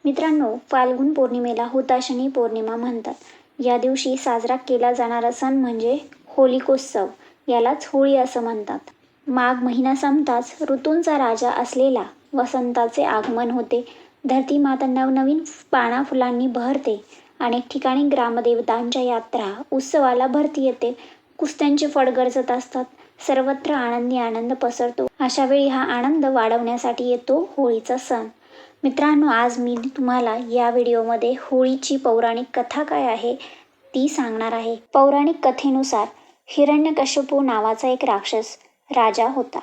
मित्रांनो, फाल्गुन पौर्णिमेला हुताशनी पौर्णिमा म्हणतात. या दिवशी साजरा केला जाणारा सण म्हणजे होलिकोत्सव, यालाच होळी असं म्हणतात. माघ महिना संपताच ऋतूंचा राजा असलेला वसंताचे आगमन होते. धरती माता नवनवीन पाना फुलांनी बहरते. अनेक ठिकाणी ग्रामदेवतांच्या यात्रा उत्सवाला भरती येते. कुस्त्यांचे फड गरजत असतात. सर्वत्र आनंदी आनंद पसरतो. अशा वेळी हा आनंद वाढवण्यासाठी येतो होळीचा सण. मित्रांनो, आज मी तुम्हाला या व्हिडिओमध्ये होळीची पौराणिक कथा काय आहे ती सांगणार आहे. पौराणिक कथेनुसार हिरण्यकश्यपू नावाचा एक राक्षस राजा होता,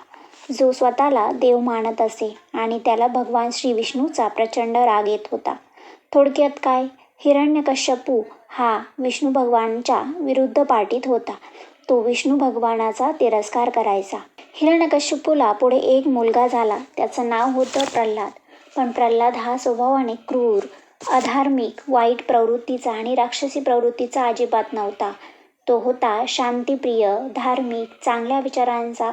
जो स्वतःला देव मानत असे आणि त्याला भगवान श्री विष्णूचा प्रचंड राग येत होता. थोडक्यात काय, हिरण्यकश्यपू हा विष्णू भगवानांच्या विरुद्ध पार्टीत होता. तो विष्णू भगवानाचा तिरस्कार करायचा. हिरण्यकश्यपूला पुढे एक मुलगा झाला. त्याचं नाव होतं प्रल्हाद. पण प्रल्हाद हा स्वभावाने क्रूर, अधार्मिक, वाईट प्रवृत्तीचा आणि राक्षसी प्रवृत्तीचा अजिबात नव्हता. तो होता शांतिप्रिय, धार्मिक, चांगल्या विचारांचा,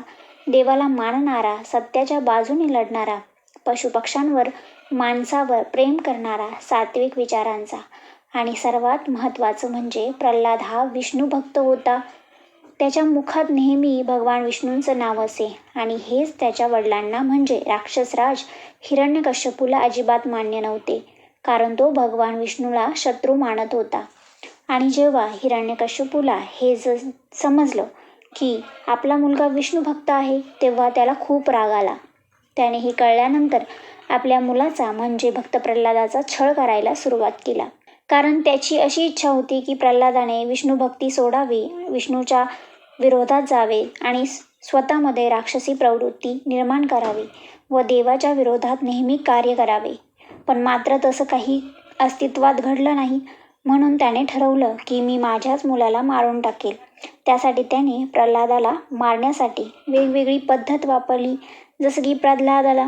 देवाला मानणारा, सत्याच्या बाजूने लढणारा, पशुपक्ष्यांवर, माणसावर प्रेम करणारा, सात्विक विचारांचा. आणि सर्वात महत्त्वाचं म्हणजे प्रल्हाद हा विष्णू भक्त होता. त्याच्या मुखात नेहमी भगवान विष्णूंचं नाव असे आणि हेच त्याच्या वडिलांना म्हणजे राक्षसराज हिरण्यकश्यपूला अजिबात मान्य नव्हते, कारण तो भगवान विष्णूला शत्रू मानत होता. आणि जेव्हा हिरण्यकश्यपूला हे समजलं की आपला मुलगा विष्णू भक्त आहे, तेव्हा त्याला खूप राग आला. त्याने हे कळल्यानंतर आपल्या मुलाचा म्हणजे भक्त प्रल्हादाचा छळ करायला सुरुवात केला. कारण त्याची अशी इच्छा होती की प्रल्हादाने विष्णुभक्ती सोडावी, विष्णूच्या विरोधात जावे आणि स्वतःमध्ये राक्षसी प्रवृत्ती निर्माण करावी व देवाच्या विरोधात नेहमी कार्य करावे. पण मात्र तसं काही अस्तित्वात घडलं नाही. म्हणून त्याने ठरवलं की मी माझ्याच मुलाला मारून टाकेल. त्यासाठी त्याने प्रल्हादाला मारण्यासाठी वेगवेगळी पद्धत वापरली. जसं की प्रल्हादाला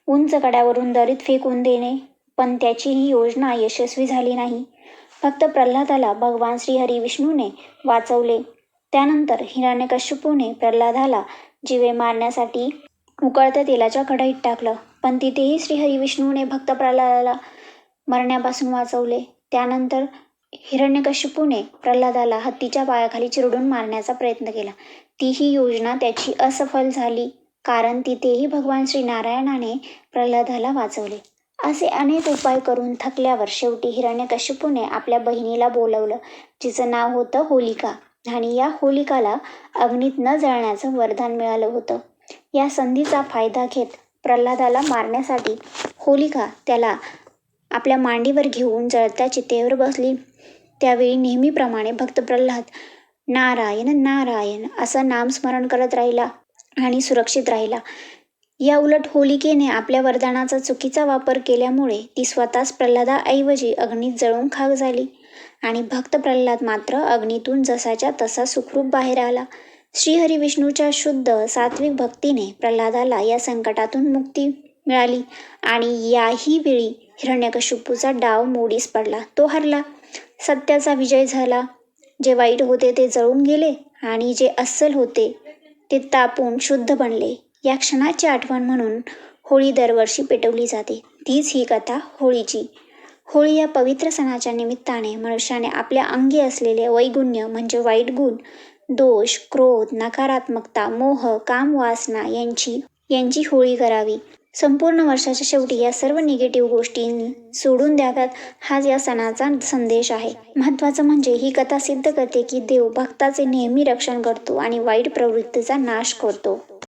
उंच कड्यावरून दरीत फेकून देणे. पण त्याची ही योजना यशस्वी झाली नाही. फक्त प्रल्हादाला भगवान श्रीहरी विष्णूने वाचवले. त्यानंतर हिरण्यकश्यपूने प्रल्हादाला जीवे मारण्यासाठी उकळत्या तेलाच्या कढईत टाकलं. पण तिथेही श्रीहरी विष्णूने भक्त प्रल्हादाला मरण्यापासून वाचवले. त्यानंतर हिरण्यकश्यपूने प्रल्हादाला हत्तीच्या पायाखाली चिरडून मारण्याचा प्रयत्न केला. तीही योजना त्याची असफल झाली, कारण तिथेही भगवान श्री नारायणाने प्रल्हादाला वाचवले. असे अनेक उपाय करून थकल्यावर शेवटी हिरण्यकश्यपूने आपल्या बहिणीला बोलवलं, जिचं नाव होतं होलिका. आणि या होलिकाला अग्नीत न जळण्याचं वरदान मिळालं होतं. या संधीचा फायदा घेत प्रल्हादाला मारण्यासाठी होलिका त्याला आपल्या मांडीवर घेऊन जळत्या चितेवर बसली. त्यावेळी नेहमीप्रमाणे भक्त प्रल्हाद नारायण नारायण असं नामस्मरण करत राहिला आणि सुरक्षित राहिला. या उलट होलिकेने आपल्या वरदानाचा चुकीचा वापर केल्यामुळे ती स्वतःच प्रल्हादाऐवजी अग्नीत जळून खाक झाली आणि भक्त प्रल्हाद मात्र अग्नीतून जसाच्या तसा सुखरूप बाहेर आला. श्रीहरी विष्णूच्या शुद्ध सात्विक भक्तीने प्रल्हादाला या संकटातून मुक्ती मिळाली आणि याही वेळी हिरण्यकश्यपूचा डाव मोडीस पडला. तो हरला. सत्याचा विजय झाला. जे वाईट होते ते जळून गेले आणि जे अस्सल होते ते तापून शुद्ध बनले. या क्षणाची आठवण म्हणून होळी दरवर्षी पेटवली जाते. तीच ही कथा होळीची. होळी या पवित्र सणाच्या निमित्ताने मनुष्याने आपल्या अंगी असलेले वैगुण्य म्हणजे वाईट गुण, दोष, क्रोध, नकारात्मकता, मोह, काम, वासना यांची होळी करावी. संपूर्ण वर्षाच्या शेवटी या सर्व निगेटिव्ह गोष्टी सोडून द्याव्यात, हाच या सणाचा संदेश आहे. महत्त्वाचं म्हणजे ही कथा सिद्ध करते की देव भक्ताचे नेहमी रक्षण करतो आणि वाईट प्रवृत्तीचा नाश करतो.